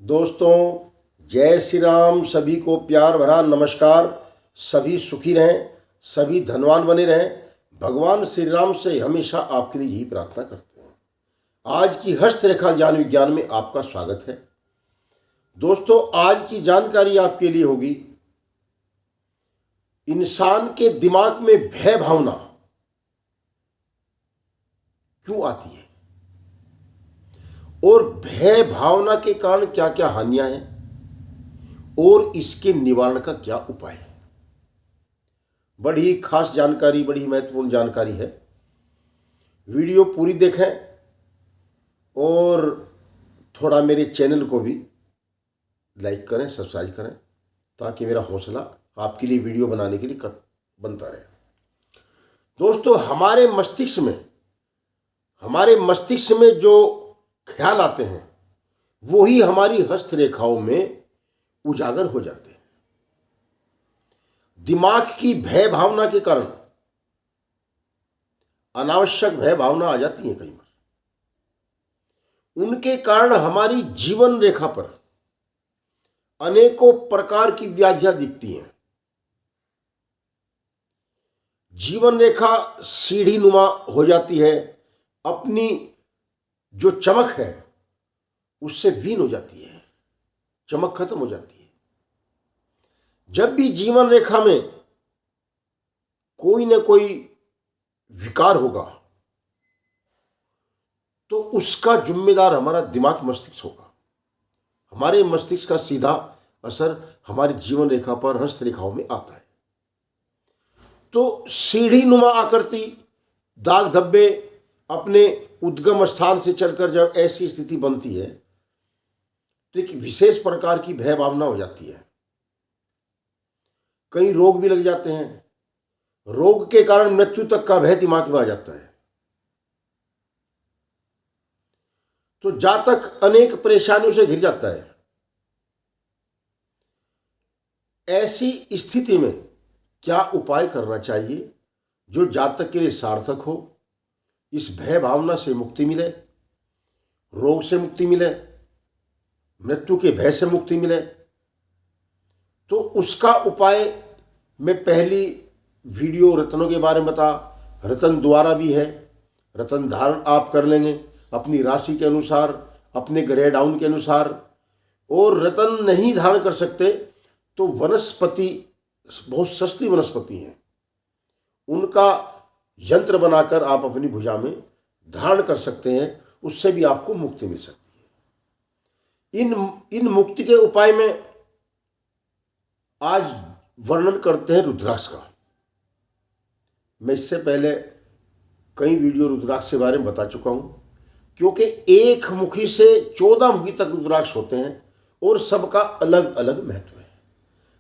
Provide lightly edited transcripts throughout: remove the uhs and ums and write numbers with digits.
दोस्तों, जय श्री राम। सभी को प्यार भरा नमस्कार। सभी सुखी रहें, सभी धनवान बने रहें। भगवान श्री राम से हमेशा आपके लिए यही प्रार्थना करते हैं। आज की हस्तरेखा ज्ञान विज्ञान में आपका स्वागत है। दोस्तों, आज की जानकारी आपके लिए होगी इंसान के दिमाग में भय भावना क्यों आती है और भय भावना के कारण क्या क्या हानियां हैं और इसके निवारण का क्या उपाय है। बड़ी ही खास जानकारी, बड़ी ही महत्वपूर्ण जानकारी है। वीडियो पूरी देखें और थोड़ा मेरे चैनल को भी लाइक करें, सब्सक्राइब करें, ताकि मेरा हौसला आपके लिए वीडियो बनाने के लिए बनता रहे। दोस्तों, हमारे मस्तिष्क में जो ख्याल आते हैं वो ही हमारी हस्तरेखाओं में उजागर हो जाते हैं। दिमाग की भय भावना के कारण अनावश्यक भय भावना आ जाती है। कई बार उनके कारण हमारी जीवन रेखा पर अनेकों प्रकार की व्याधियां दिखती हैं। जीवन रेखा सीढ़ी नुमा हो जाती है, अपनी जो चमक है उससे वीन हो जाती है, चमक खत्म हो जाती है। जब भी जीवन रेखा में कोई न कोई विकार होगा तो उसका जिम्मेदार हमारा दिमाग मस्तिष्क होगा। हमारे मस्तिष्क का सीधा असर हमारी जीवन रेखा पर, हस्तरेखाओं में आता है। तो सीढ़ी नुमा आकृति, दाग धब्बे अपने उद्गम स्थान से चलकर जब ऐसी स्थिति बनती है तो एक विशेष प्रकार की भय भावना हो जाती है। कई रोग भी लग जाते हैं। रोग के कारण मृत्यु तक का भय दिमाग में आ जाता है। तो जातक अनेक परेशानियों से घिर जाता है। ऐसी स्थिति में क्या उपाय करना चाहिए जो जातक के लिए सार्थक हो, इस भय भावना से मुक्ति मिले, रोग से मुक्ति मिले, मृत्यु के भय से मुक्ति मिले? तो उसका उपाय मैं पहली वीडियो रत्नों के बारे में बता। रत्न द्वारा भी है। रत्न धारण आप कर लेंगे अपनी राशि के अनुसार, अपने ग्रह डाउन के अनुसार। और रत्न नहीं धारण कर सकते तो वनस्पति, बहुत सस्ती वनस्पति हैं, उनका यंत्र बनाकर आप अपनी भुजा में धारण कर सकते हैं। उससे भी आपको मुक्ति मिल सकती है। इन मुक्ति के उपाय में आज वर्णन करते हैं रुद्राक्ष का। मैं इससे पहले कई वीडियो रुद्राक्ष के बारे में बता चुका हूं, क्योंकि एक मुखी से 14 मुखी तक रुद्राक्ष होते हैं और सबका अलग अलग महत्व है।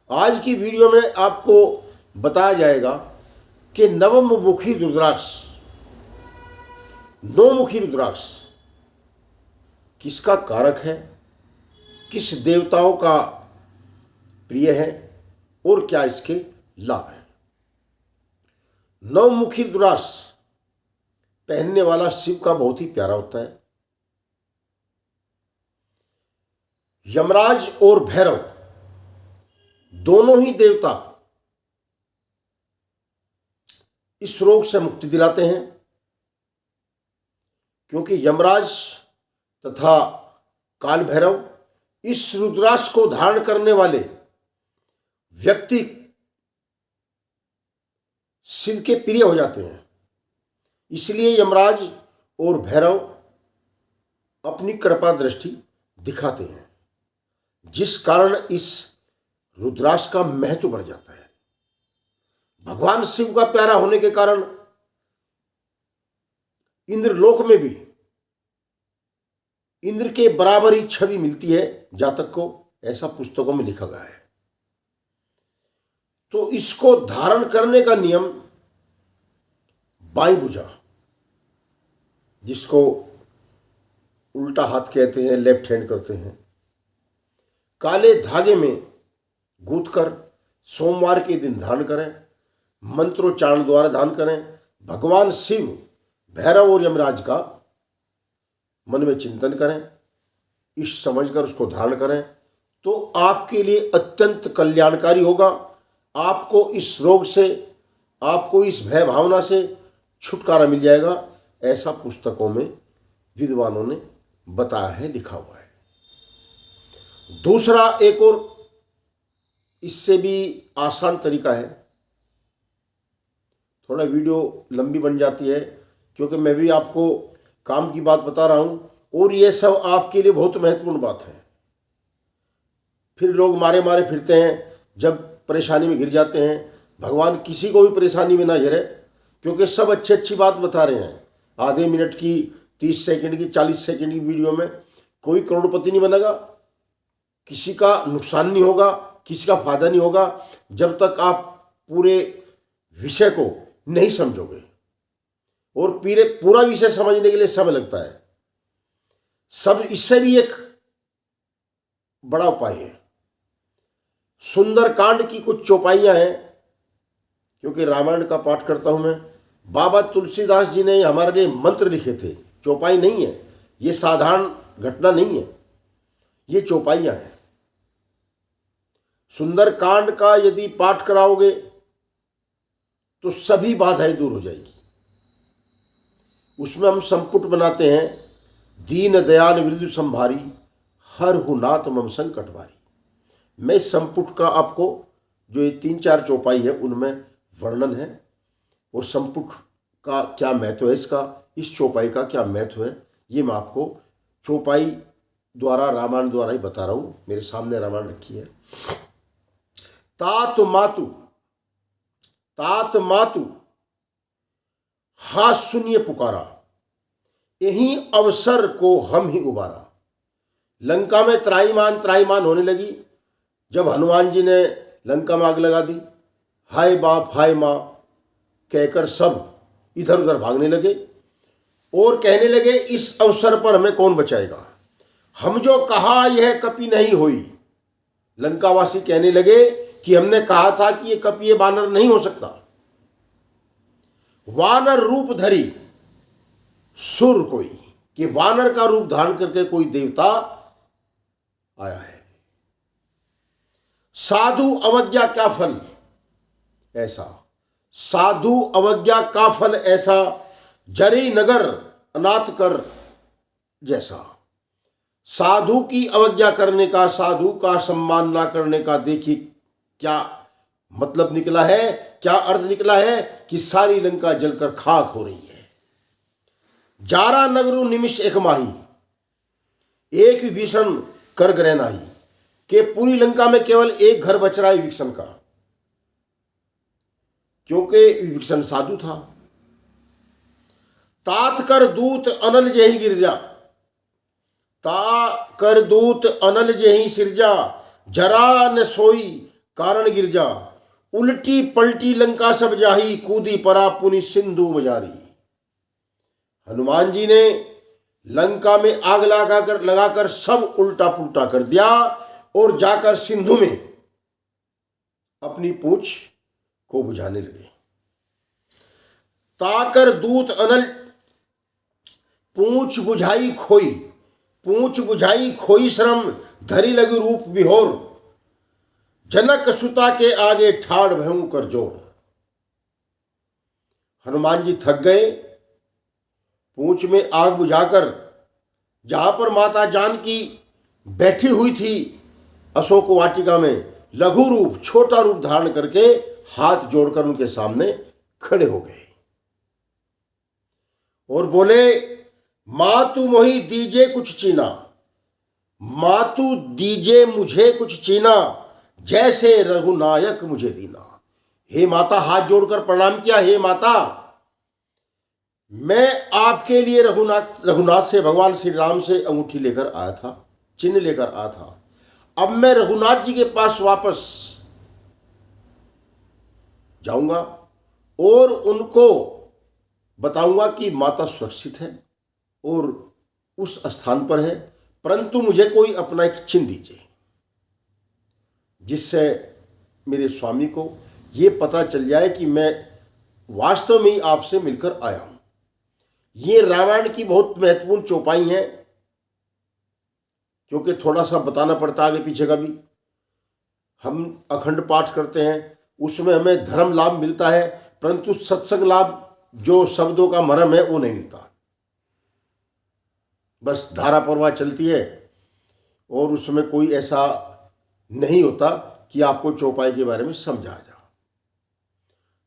आज की वीडियो में आपको बताया जाएगा कि नवम मुखी रुद्राक्ष, 9 मुखी रुद्राक्ष किसका कारक है, किस देवताओं का प्रिय है और क्या इसके लाभ हैं। 9 मुखी रुद्राक्ष पहनने वाला शिव का बहुत ही प्यारा होता है। यमराज और भैरव दोनों ही देवता इस रोग से मुक्ति दिलाते हैं, क्योंकि यमराज तथा काल भैरव इस रुद्राक्ष को धारण करने वाले व्यक्ति शिव के प्रिय हो जाते हैं। इसलिए यमराज और भैरव अपनी कृपा दृष्टि दिखाते हैं, जिस कारण इस रुद्राक्ष का महत्व बढ़ जाता है। भगवान शिव का प्यारा होने के कारण इंद्रलोक में भी इंद्र के बराबर ही छवि मिलती है जातक को, ऐसा पुस्तकों में लिखा गया है। तो इसको धारण करने का नियम बाईं भुजा, जिसको उल्टा हाथ कहते हैं, लेफ्ट हैंड करते हैं, काले धागे में गूंथकर सोमवार के दिन धारण करें। मंत्रोच्चारण द्वारा धारण करें। भगवान शिव, भैरव और यमराज का मन में चिंतन करें। इस समझकर उसको धारण करें तो आपके लिए अत्यंत कल्याणकारी होगा। आपको इस रोग से, आपको इस भय भावना से छुटकारा मिल जाएगा। ऐसा पुस्तकों में विद्वानों ने बताया है, लिखा हुआ है। दूसरा एक और इससे भी आसान तरीका है। थोड़ा वीडियो लंबी बन जाती है क्योंकि मैं भी आपको काम की बात बता रहा हूं और ये सब आपके लिए बहुत महत्वपूर्ण बात है। फिर लोग मारे मारे फिरते हैं, जब परेशानी में गिर जाते हैं। भगवान किसी को भी परेशानी में ना गिरे, क्योंकि सब अच्छी बात बता रहे हैं। आधे मिनट की, 30 सेकंड की, 40 सेकंड की वीडियो में कोई करोड़पति नहीं बनेगा, किसी का नुकसान नहीं होगा, किसी का फायदा नहीं होगा, जब तक आप पूरे विषय को नहीं समझोगे। और पूरा विषय समझने के लिए समय लगता है। सब इससे भी एक बड़ा उपाय है। सुंदरकांड की कुछ चौपाइयां हैं, क्योंकि रामायण का पाठ करता हूं मैं। बाबा तुलसीदास जी ने हमारे लिए मंत्र लिखे थे, चौपाई नहीं है, ये साधारण घटना नहीं है, ये चौपाइयां हैं। सुंदरकांड का यदि पाठ कराओगे तो सभी बाधाएं दूर हो जाएगी। उसमें हम संपुट बनाते हैं, दीन दयाल विरधु संभारी, हर हुनात मम संकट भारी। मैं संपुट का आपको जो ये 3-4 चौपाई है उनमें वर्णन है, और संपुट का क्या महत्व है, इस चौपाई का क्या महत्व है, ये मैं आपको चौपाई द्वारा, रामायण द्वारा ही बता रहा हूं। मेरे सामने रामायण रखी है। तात मातु हा सुनिए पुकारा, यही अवसर को हम ही उबारा। लंका में त्राईमान होने लगी जब हनुमान जी ने लंका में आग लगा दी। हाय बाप हाय माँ कहकर सब इधर उधर भागने लगे और कहने लगे, इस अवसर पर हमें कौन बचाएगा, हम जो कहा यह कपि नहीं हुई। लंकावासी कहने लगे कि हमने कहा था कि ये कपि, ये वानर नहीं हो सकता। वानर रूप धरी सुर कोई, कि वानर का रूप धारण करके कोई देवता आया है। साधु अवज्ञा क्या फल ऐसा, साधु अवज्ञा का फल ऐसा, जरी नगर अनाथ कर जैसा। साधु की अवज्ञा करने का, साधु का सम्मान ना करने का देखिए क्या मतलब निकला है, क्या अर्थ निकला है कि सारी लंका जलकर खाक हो रही है। जारा नगरु निमिष एक माही, एक विभीषण कर ग्रह नाही, कि पूरी लंका में केवल एक घर बच रहा है विभीषण का, क्योंकि विभीषण साधु था। तात कर दूत अनल जेहि गिरजा, ता कर दूत अनल जेहि सिरजा, जरा न सोई कारण गिरजा। उल्टी पलटी लंका सब जाही, कूदी परा पुनि सिंधु मजारी। हनुमान जी ने लंका में आग लगाकर सब उल्टा पुल्टा कर दिया और जाकर सिंधु में अपनी पूंछ को बुझाने लगे। ताकर दूत अनल, पूंछ बुझाई खोई, पूंछ बुझाई खोई श्रम, धरी लगी रूप विहोर। जनक सुता के आगे ठाड़ भयं कर जोर। हनुमान जी थक गए, पूंछ में आग बुझाकर जहां पर माता जानकी बैठी हुई थी अशोक वाटिका में, लघु रूप, छोटा रूप धारण करके हाथ जोड़कर उनके सामने खड़े हो गए और बोले, मातु मोहि दीजे कुछ चीना, मातु दीजे मुझे कुछ चीना, जैसे रघुनायक मुझे दीना। हे माता, हाथ जोड़कर प्रणाम किया, हे माता, मैं आपके लिए रघुनाथ से, भगवान श्री राम से अंगूठी लेकर आया था, चिन्ह लेकर आया था। अब मैं रघुनाथ जी के पास वापस जाऊंगा और उनको बताऊंगा कि माता सुरक्षित है और उस स्थान पर है, परंतु मुझे कोई अपना एक चिन्ह दीजिए जिससे मेरे स्वामी को ये पता चल जाए कि मैं वास्तव में ही आपसे मिलकर आया हूं। ये रामायण की बहुत महत्वपूर्ण चौपाई है क्योंकि थोड़ा सा बताना पड़ता है आगे पीछे का भी। हम अखंड पाठ करते हैं, उसमें हमें धर्म लाभ मिलता है, परंतु सत्संग लाभ जो शब्दों का मर्म है वो नहीं मिलता। बस धारा प्रवाह चलती है और उसमें कोई ऐसा नहीं होता कि आपको चौपाई के बारे में समझा जाए।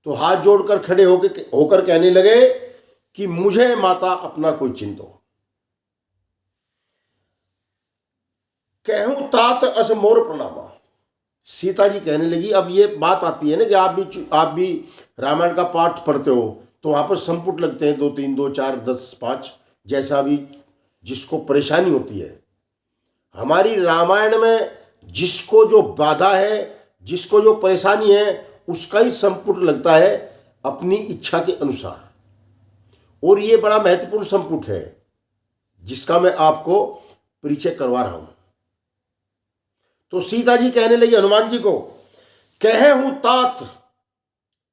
तो हाथ जोड़कर खड़े होकर कहने लगे कि मुझे माता अपना कोई चिंत हो। कहूं तात अस मोर प्रणामा। सीता जी कहने लगी, अब ये बात आती है ना कि आप भी रामायण का पाठ पढ़ते हो तो वहां पर संपुट लगते हैं 2 3 2 4 10 5, जैसा भी जिसको परेशानी होती है। हमारी रामायण में जिसको जो बाधा है, जिसको जो परेशानी है, उसका ही संपुट लगता है अपनी इच्छा के अनुसार। और ये बड़ा महत्वपूर्ण संपुट है जिसका मैं आपको परिचय करवा रहा हूं। तो सीता जी कहने लगी हनुमान जी को, कहे हूं तात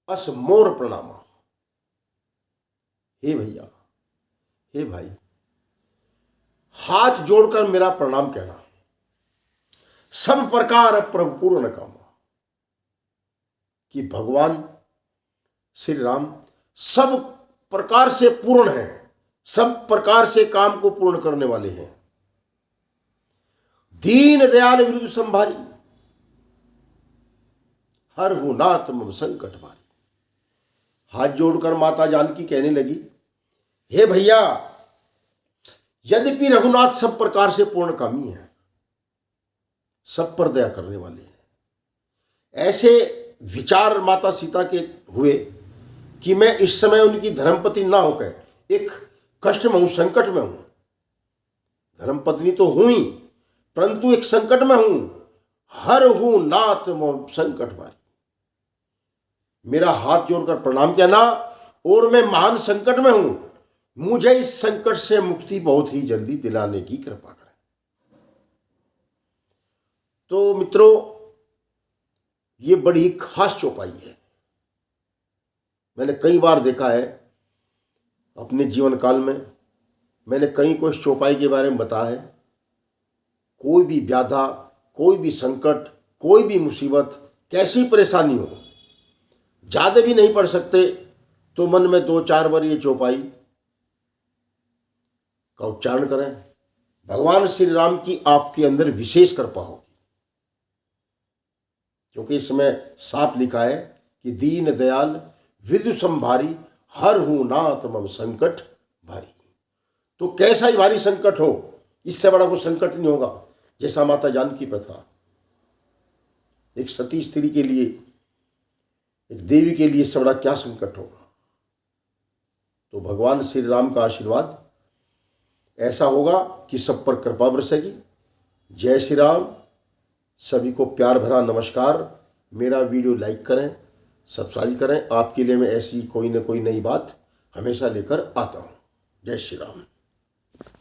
अस मोर प्रणामा। हे भैया, हे भाई, हाथ जोड़कर मेरा प्रणाम कहना। सब प्रकार प्रभु पूर्ण कामा, कि भगवान श्री राम सब प्रकार से पूर्ण हैं, सब प्रकार से काम को पूर्ण करने वाले हैं। दीन दयाल विरुद्ध संभारी, हर हूं नाथ मम संकट भारी। हाथ जोड़कर माता जानकी कहने लगी, हे भैया, यद्यपि रघुनाथ सब प्रकार से पूर्ण कामी है, सब पर दया करने वाले हैं, ऐसे विचार माता सीता के हुए कि मैं इस समय उनकी धर्मपत्नी ना होकर एक कष्ट में हूं, संकट में हूं। धर्मपत्नी तो हूं ही, परंतु एक संकट में हूं। हर हूं नाथ मोह संकट भारी। मेरा हाथ जोड़कर प्रणाम कहना, और मैं महान संकट में हूं, मुझे इस संकट से मुक्ति बहुत ही जल्दी दिलाने की कृपा करें। तो मित्रों, ये बड़ी ही खास चौपाई है। मैंने कई बार देखा है अपने जीवन काल में, मैंने कई को इस चौपाई के बारे में बताया है। कोई भी व्याधा, कोई भी संकट, कोई भी मुसीबत, कैसी परेशानी हो, ज़्यादा भी नहीं पढ़ सकते तो मन में 2-4 बार ये चौपाई का उच्चारण करें। भगवान श्री राम की आपके अंदर विशेष कृपा होगी, क्योंकि इसमें साफ लिखा है कि दीन दयाल विदु संभारी, हर हूं नाथ मम संकट भारी। तो कैसा ही भारी संकट हो, इससे बड़ा कोई संकट नहीं होगा जैसा माता जानकी पर था। एक सती स्त्री के लिए, एक देवी के लिए इससे बड़ा क्या संकट होगा। तो भगवान श्री राम का आशीर्वाद ऐसा होगा कि सब पर कृपा बरसेगी। जय श्री राम। सभी को प्यार भरा नमस्कार। मेरा वीडियो लाइक करें, सब्सक्राइब करें। आपके लिए मैं ऐसी कोई न कोई नई बात हमेशा लेकर आता हूँ। जय श्री राम।